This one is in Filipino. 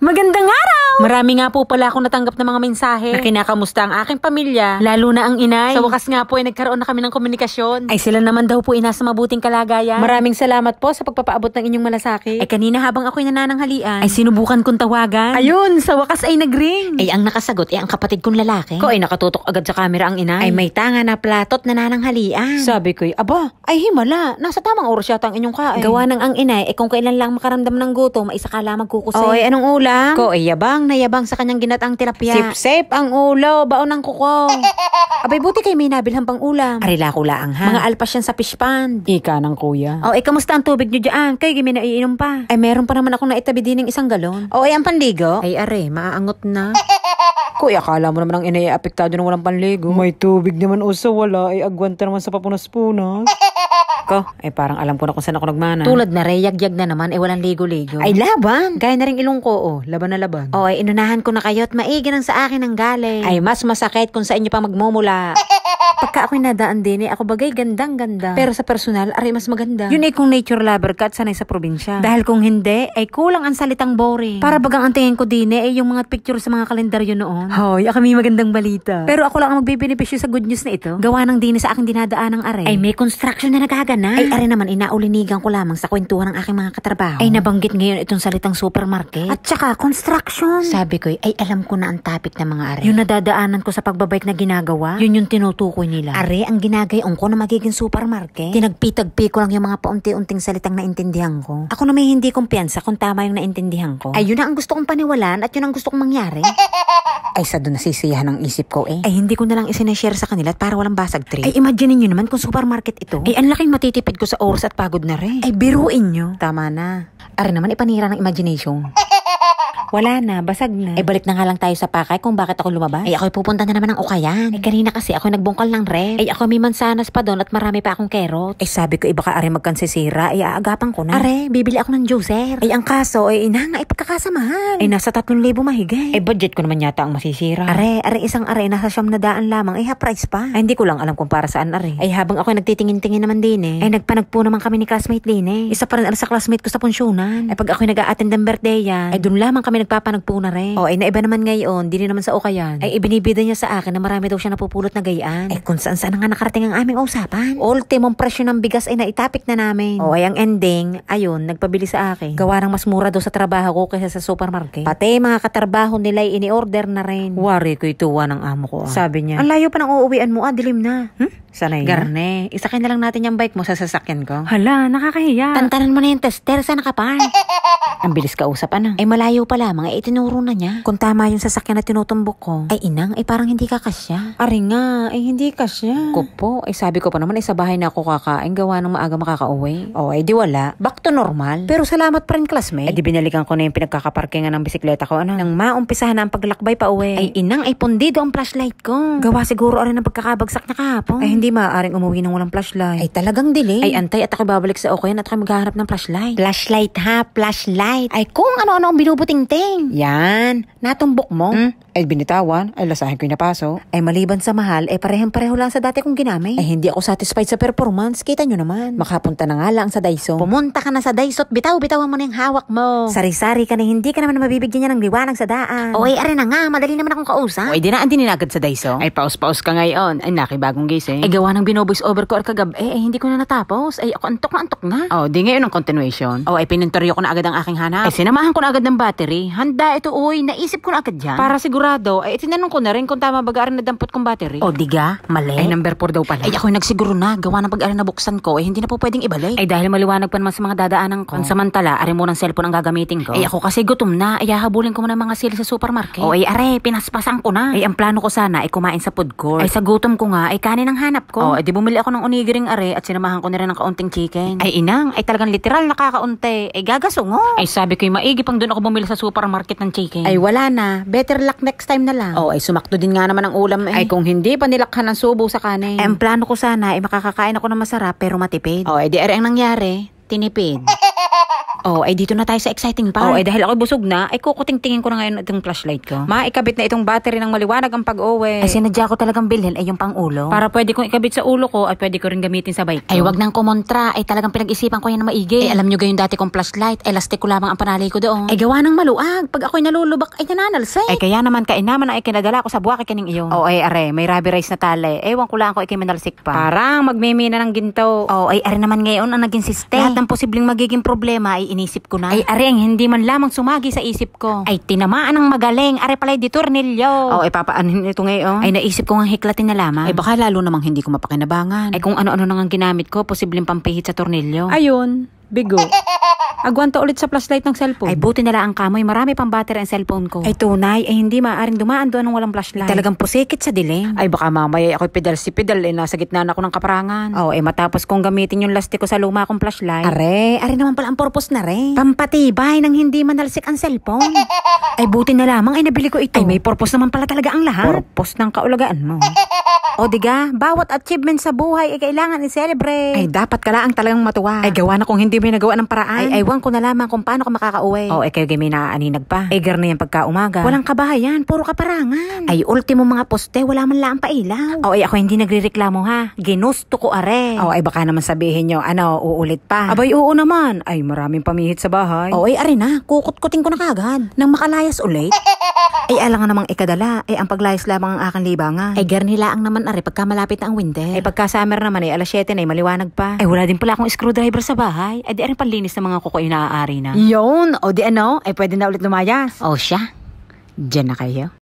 Magandang araw! Marami nga po pala akong natanggap ng mga mensahe na kinakamusta ang aking pamilya, lalo na ang inay. Sa wakas nga po ay nagkaroon na kami ng komunikasyon. Ay sila naman daw po inasa mabuting kalagayan. Maraming salamat po sa pagpapaabot ng inyong malasakit. Ay kanina habang ako'y nanananghalian, ay sinubukan kong tawagan. Ayun, sa wakas ay nagring. Ay ang nakasagot ay ang kapatid kong lalaki. Ko ay nakatutok agad sa camera ang inay. Ay may tanga na platot na nananghalian. Sabi ko'y, aba, ay himala, nasa tamang oras yata ang inyong kain. Gawa ng ang inay, kung kailan lang makaramdam ng gutom, ay isa kala magkukusay. O ay anong ulam? Ko ay yabang na yabang sa kanyang ginataang tilapia. Sip-sip ang ulo, baon ng kuko. Abay buti kay may nabilhan pang ulam. Arila ko laang ha. Mga alpas yan sa fish pond. Ika ng kuya. O ay kamusta ang tubig nyo dyan? Kayo gimi na iinom pa. Ay meron pa naman akong naitabi din ng 1 galon. O ay ang panligo? Ay are, maaangot na. Kuya, akala mo naman ang inay apektado ng walang panligo. May tubig naman o sa wala, ay agwanta naman sa papunas-punas. Ko, ay parang alam ko na kung saan ako nagmana. Tulad na reyagyag na naman, ay walang ligo-ligo. Ay laban! Gaya na rin ilong ko, laban na laban. O ay inunahan ko na kayo at maigi nang sa akin ang galing. Ay mas masakit kung sa inyo pa magmumula. Pagka ako'y nadaan din, ako bagay gandang-ganda. Pero sa personal, aray mas maganda. Yun ay kung nature lover ka at sanay sa probinsya. Dahil kung hindi, ay kulang ang salitang boring. Para bagang ang tingin ko din ay yung mga picture sa mga kalendaryo noon. Hoy, ako may magandang balita. Pero ako lang ang magbibenepisyo sa good news na ito. Gawa ng din sa aking dinadaan ng aray. Ay may construction na nagaganap. Ay aray naman, inaulinigan ko lamang sa kwentuhan ng aking mga katrabaho. Ay nabanggit ngayon itong salitang supermarket. At saka construction. Sabi ko, ay alam ko na ang topic ng mga aray. Yung nadadaanan ko sa pagbabike na ginagawa, yun yung tinutukoy nila. Are, ang ginagayon ko na magiging supermarket. Tinagpitagpi ko lang yung mga paunti-unting salitang naintindihan ko. Ako na may hindi kumpiyansa kung tama yung naintindihan ko. Ay, yun na ang gusto kong paniwalaan at yun ang gusto kong mangyari. Ay, sa doon nasisiyahan ang isip ko eh. Ay, hindi ko na lang isinashare sa kanila at para walang basag trip. Ay, imagine nyo naman kung supermarket ito. Ay, ang laking matitipid ko sa oras at pagod na rin. Ay, biruin nyo. Tama na. Are naman, ipanira ng imagination. Wala na, basag na. Ay balik na nga lang tayo sa pakay kung bakit ako lumabas. Ay ako'y pupunta na naman ng Ukayan. Ay kanina kasi ako nagbungkal ng ref. Ay ako may mansanas pa doon at marami pa akong carrot. Ay sabi ko, baka are magkansisira, ay aagapan ko na. Are, bibili ako ng juicer. Ay ang kaso, ay inanga, ay pagkakasamahan. Ay nasa 3,000 mahigay. Ay budget ko naman yata ang masisira. Are, isang are, nasa 900 lamang, ay half price pa. Ay hindi ko lang alam kung para saan are. Ay habang ako nagtitingin-tingin naman din ay nagpanagpo naman kami ni classmate din Isa pa rin sa classmate ko sa punsyonan. Ay pag ako'y nag-a-attend ng birthday yan, ay doon lamang kami nagpapanagpo na rin. O ay naiba naman ngayon, di naman sa Ukayan. Ay ibinibida niya sa akin na marami daw siya napupulot na gayaan. Ay kung saan nga nakarating ang aming usapan. Ultimong presyo ng bigas ay naitapik na namin. O ay ang ending, ayun, nagpabili sa akin. Gawa ng mas mura daw sa trabaho ko kaysa sa supermarket. Pati mga katrabaho nila ay ini-order na rin. Wari ko ituwa ng amo ko. Sabi niya, ang layo pa ng uuwian mo, dilim na. Sanay Garne, isakay na lang natin yung bike mo sa sasakyan ko. Hala, nakakahiya. Tantanan mo na yung tester sa nakapal. Ang bilis kausap, ano? Ay malayo pa lamang, ay itinuro na niya. Kung tama yung sasakyan na tinutumbok ko, ay inang, ay parang hindi ka kasya. Ari nga, ay hindi kasya. Kupo, ay sabi ko pa naman, ay sa bahay na ako kakain, gawa ng maaga makakauwi. O, ay di wala. Back to normal. Pero salamat pa rin, classmate. Ay di binalikan ko na yung pinagkakaparkingan ng bisikleta ko, ano? Nang maumpisahan na ang paglakbay pa uwi. Ay inang, ay pundido ang flashlight ko. Gawa siguro rin ang pagkakabagsak niya kahapon. Ay hindi maaaring umuwi ng walang flashlight. Ay talagang delay. Ay antay at ako babalik sa Ukayan at ako maghahanap ng flashlight. Flashlight ha, flashlight. Ay kung ano-ano ang binubuting-ting. Yan, natumbok mo. Ay binitawan, ay lasahin ko yung napaso. Ay maliban sa mahal, ay parehong-pareho lang sa dati kong ginamit. Ay hindi ako satisfied sa performance, kita nyo naman. Makapunta na nga lang sa Daiso. Pumunta ka na sa Daiso at bitaw-bitawan mo na yung hawak mo. Sari-sari ka na, hindi ka naman mabibigyan niya ng liwanag sa daan. O ay are na nga, madali naman akong kausap. O ay dinaan din agad sa Daiso. Ay paus-paus ka ngayon, ay nakibagong gising. Ay gawa ng binovoice over ko or kagabi, ay hindi ko na natapos. Ay ako antok na. O di ngayon ang continuation. O ay pinintoryo ko na agad ang aking hanap. Ay sinamahan ko na agad ng battery. Handa ito uy, naisip ko na agad yan. Para sigurado, ay itinanong ko na rin kung tama baga-arin na dampot kong battery. O diga, mali. Ay number 4 daw pala. Ay ako'y nagsiguro na, gawa ng pag-arin na buksan ko, ay hindi na po pwedeng ibalik. Ay dahil maliwanag pa naman sa mga dadaanan ko. Samantala, arin mo ng cellphone ang gagamitin ko. Ay ako kasi gutom na, ay hahabulin ko muna mga sili sa supermarket. O ay are, pinaspasan ko na. Ay ang plano ko sana ay kumain sa food court. Ay sa gutom ko nga, ay kanin ang hanap ko. O ay di bumili ako ng onigiring are at sinamahan ko na rin ng kaunting chicken. Ay inang, ay talagang literal nakakaunti. Ay gagasungo. Ay sabi ko maigi pang doon ako bumili sa supermarket ng chicken. Ay wala na, better luck next time na lang. O ay sumakto din nga naman ang ulam Ay kung hindi pa nilakhan ng subo sa kanin. Ay ang plano ko sana ay makakakain ako ng masarap pero matipid. O ay di are ang nangyari, tinipid. Oh, ay dito na tayo sa exciting part. Oh, ay dahil ako busog na, ay kukuting-tingin ko na ngayon itong flashlight ko. Maikabit na itong battery ng maliwanag ang pag-uwi. Ay sinadya ko talagang bilhin ay yung pang ulo. Para pwede kong ikabit sa ulo ko, ay pwede ko rin gamitin sa bike ko. Ay wag nang kumontra, ay talagang pinag-isipan ko yan na maigi. Ay alam nyo gayon dati kong flashlight, ay lastik ko lamang ang panalay ko doon. Ay gawa ng maluag, pag ako'y nalulubak ay nananalsay. Ay kaya naman kainaman ay kinadala ko sa buwak kining iyo. Oh, ay are, may rubber rice na tali. Ewan ko lang ako ikay manalsik pa. Parang magmimina ng ginto. Oh, ay are naman ngayon ang naging siste. Lahat ng posibleng magiging problema ay inisip ko na. Ay are, hindi man lamang sumagi sa isip ko. Ay tinamaan ng magaling, are pala di tornilyo. Oh, ay papaanin ito ngayon. Ay naisip ko nga hiklatin na lamang. Ay baka lalo namang hindi ko mapakinabangan. Ay kung ano-ano nang ginamit ko, posibleng pampihit sa tornilyo. Ayun, bigo. Agwanta ulit sa flashlight ng cellphone. Ay buti nala ang kamoy, marami pang battery ang cellphone ko. Ay tunay, ay hindi maaaring dumaan doon ng walang flashlight. Talagang pusikit sa dilim. Ay baka mamaya ako'y pedal si pedal eh, nasa gitna na ako ng kaparangan. Oh, eh matapos kong gamitin yung lastik ko sa luma kong flashlight. Are naman pala ang purpose na rin. Pampatibay nang hindi manalsik ang cellphone. Ay buti na lamang ay nabili ko ito. Ay may purpose naman pala talaga ang lahat. Purpose ng kaulagaan mo. O diga, bawat achievement sa buhay ay kailangan i-celebrate. Ay dapat ka lang talagang matuwa. Ay gawa na kung hindi may nagawa ng paraan. Ay ewan ko na lamang kung paano ka makakauwi. Oh, ay kayo may naaaninag pa. Ay gar na yan pagka umaga. Walang kabahayan, puro kaparangan. Ay ultimo mga poste, wala man lang pailaw. Oh, ay ako hindi nagrereklamo ha. Ginusto ko are. Oh, ay baka naman sabihin nyo, ano, uulit pa. Abay oo naman. Ay maraming pamihit sa bahay. Oh, ay are na, kukut-kutin ko na kagad. Nang makalayas ulit. Ay alangan namang ikadala. Ay ang paglayas lamang ang aking libangan. Ay garnilaang naman are pagka malapit na ang winter. Ay pagka summer naman ay alas 7 na ay maliwanag pa. Ay wala din pala akong screwdriver sa bahay. Ay di rin panlinis ng mga kuko yung naaari na. Yun, o di ano, ay pwede na ulit lumayas. O siya, Diyan na kayo.